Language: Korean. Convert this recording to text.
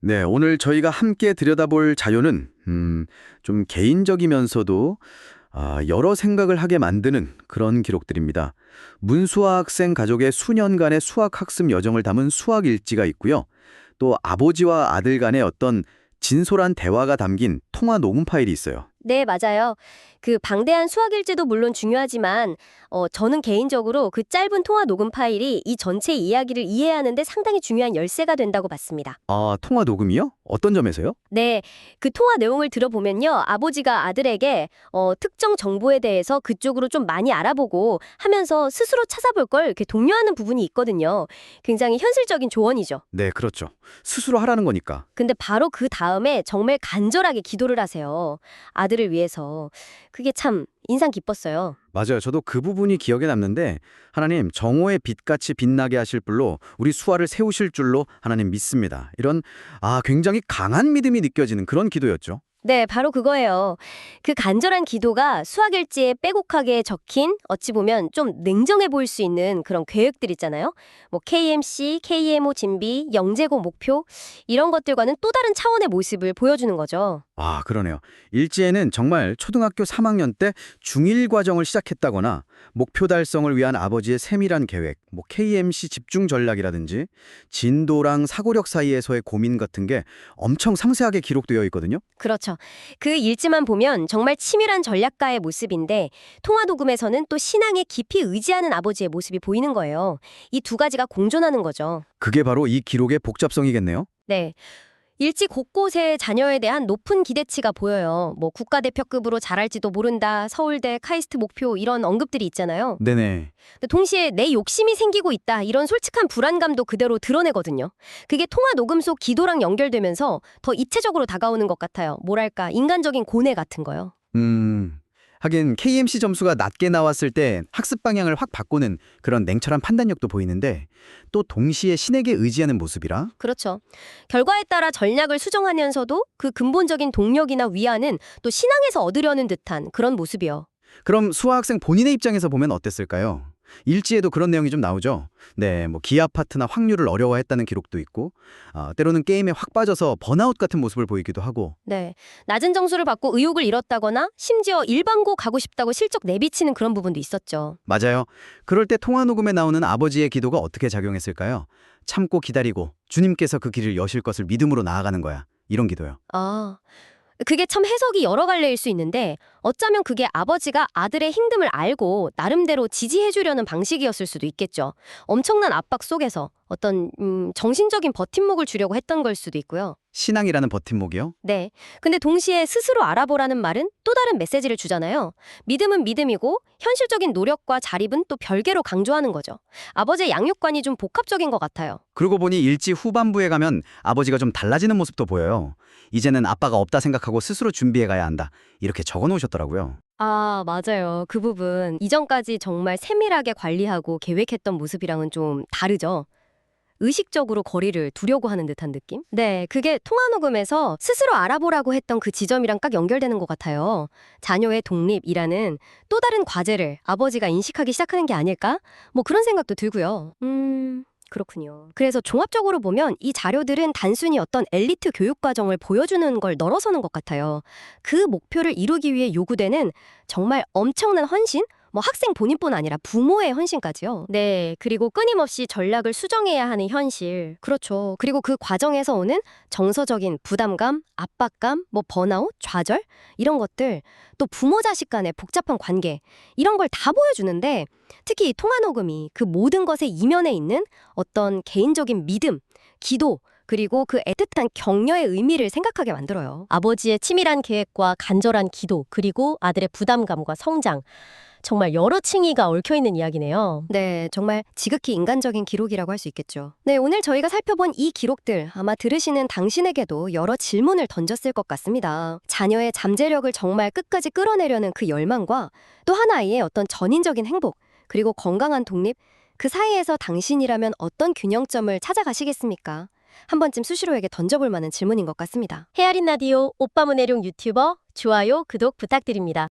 네, 오늘 저희가 함께 들여다볼 자료는 좀 개인적이면서도 여러 생각을 하게 만드는 그런 기록들입니다. 문수아 학생 가족의 수년간의 수학 학습 여정을 담은 수학 일지가 있고요. 또 아버지와 아들 간의 어떤 진솔한 대화가 담긴 통화 녹음 파일이 있어요. 네, 맞아요. 그 방대한 수학 일지도 물론 중요하지만 저는 개인적으로 그 짧은 통화 녹음 파일이 이 전체 이야기를 이해하는 데 상당히 중요한 열쇠가 된다고 봤습니다. 아, 통화 녹음이요? 어떤 점에서요? 네, 그 통화 내용을 들어보면요. 아버지가 아들에게 특정 정보에 대해서 그쪽으로 좀 많이 알아보고 하면서 스스로 찾아볼 걸 이렇게 독려하는 부분이 있거든요. 굉장히 현실적인 조언이죠. 네, 그렇죠. 스스로 하라는 거니까. 근데 바로 그 다음에 정말 간절하게 기도를 하세요. 아들을 위해서. 그게 참 인상 깊었어요. 맞아요. 저도 그 부분이 기억에 남는데 하나님 정오의 빛같이 빛나게 하실 불로 우리 수아를 세우실 줄로 하나님 믿습니다. 이런 굉장히 강한 믿음이 느껴지는 그런 기도였죠. 네, 바로 그거예요. 그 간절한 기도가 수학일지에 빼곡하게 적힌 어찌 보면 좀 냉정해 보일 수 있는 그런 계획들 있잖아요. 뭐 KMC, KMO 진비, 영재고 목표 이런 것들과는 또 다른 차원의 모습을 보여주는 거죠. 그러네요. 일지에는 정말 초등학교 3학년 때 중1 과정을 시작했다거나 목표 달성을 위한 아버지의 세밀한 계획, 뭐 KMC 집중 전략이라든지 진도랑 사고력 사이에서의 고민 같은 게 엄청 상세하게 기록되어 있거든요. 그렇죠. 그 일지만 보면 정말 치밀한 전략가의 모습인데 통화 녹음에서는 또 신앙에 깊이 의지하는 아버지의 모습이 보이는 거예요. 이 두 가지가 공존하는 거죠. 그게 바로 이 기록의 복잡성이겠네요. 네. 일지 곳곳에 자녀에 대한 높은 기대치가 보여요. 뭐 국가대표급으로 잘할지도 모른다, 서울대, 카이스트 목표 이런 언급들이 있잖아요. 네네. 근데 동시에 내 욕심이 생기고 있다 이런 솔직한 불안감도 그대로 드러내거든요. 그게 통화 녹음 속 기도랑 연결되면서 더 입체적으로 다가오는 것 같아요. 뭐랄까 인간적인 고뇌 같은 거요. 음. 하긴 KMC 점수가 낮게 나왔을 때 학습 방향을 확 바꾸는 그런 냉철한 판단력도 보이는데 또 동시에 신에게 의지하는 모습이라 그렇죠. 결과에 따라 전략을 수정하면서도 그 근본적인 동력이나 위안은 또 신앙에서 얻으려는 듯한 그런 모습이요. 그럼 수아학생 본인의 입장에서 보면 어땠을까요? 일지에도 그런 내용이 좀 나오죠. 네, 뭐 기아 파트나 확률을 어려워했다는 기록도 있고, 때로는 게임에 확 빠져서 번아웃 같은 모습을 보이기도 하고. 네. 낮은 점수를 받고 의욕을 잃었다거나 심지어 일반고 가고 싶다고 실적 내비치는 그런 부분도 있었죠. 맞아요. 그럴 때 통화 녹음에 나오는 아버지의 기도가 어떻게 작용했을까요? 참고 기다리고 주님께서 그 길을 여실 것을 믿음으로 나아가는 거야. 이런 기도요. 아, 그게 참 해석이 여러 갈래일 수 있는데 어쩌면 그게 아버지가 아들의 힘듦을 알고 나름대로 지지해주려는 방식이었을 수도 있겠죠. 엄청난 압박 속에서 어떤 정신적인 버팀목을 주려고 했던 걸 수도 있고요. 신앙이라는 버팀목이요. 네. 근데 동시에 스스로 알아보라는 말은 또 다른 메시지를 주잖아요. 믿음은 믿음이고 현실적인 노력과 자립은 또 별개로 강조하는 거죠. 아버지의 양육관이 좀 복합적인 것 같아요. 그러고 보니 일지 후반부에 가면 아버지가 좀 달라지는 모습도 보여요. 이제는 아빠가 없다 생각하고 스스로 준비해 가야 한다. 이렇게 적어 놓으셨더라고요. 아, 맞아요. 그 부분 이전까지 정말 세밀하게 관리하고 계획했던 모습이랑은 좀 다르죠. 의식적으로 거리를 두려고 하는 듯한 느낌? 네, 그게 통화녹음에서 스스로 알아보라고 했던 그 지점이랑 딱 연결되는 것 같아요. 자녀의 독립이라는 또 다른 과제를 아버지가 인식하기 시작하는 게 아닐까? 뭐 그런 생각도 들고요. 그렇군요. 그래서 종합적으로 보면 이 자료들은 단순히 어떤 엘리트 교육 과정을 보여주는 걸 넘어서는 것 같아요. 그 목표를 이루기 위해 요구되는 정말 엄청난 헌신? 뭐 학생 본인뿐 아니라 부모의 헌신까지요. 네, 그리고 끊임없이 전략을 수정해야 하는 현실. 그렇죠. 그리고 그 과정에서 오는 정서적인 부담감, 압박감, 뭐 번아웃, 좌절 이런 것들, 또 부모 자식 간의 복잡한 관계 이런 걸 다 보여주는데 특히 이 통화 녹음이 그 모든 것의 이면에 있는 어떤 개인적인 믿음, 기도, 그리고 그 애틋한 격려의 의미를 생각하게 만들어요. 아버지의 치밀한 계획과 간절한 기도, 그리고 아들의 부담감과 성장. 정말 여러 층위가 얽혀있는 이야기네요. 네, 정말 지극히 인간적인 기록이라고 할 수 있겠죠. 네, 오늘 저희가 살펴본 이 기록들 아마 들으시는 당신에게도 여러 질문을 던졌을 것 같습니다. 자녀의 잠재력을 정말 끝까지 끌어내려는 그 열망과 또 하나의 어떤 전인적인 행복, 그리고 건강한 독립, 그 사이에서 당신이라면 어떤 균형점을 찾아가시겠습니까? 한 번쯤 수시로에게 던져볼 만한 질문인 것 같습니다. 헤아린 라디오 오빠문해룡 유튜버 좋아요, 구독 부탁드립니다.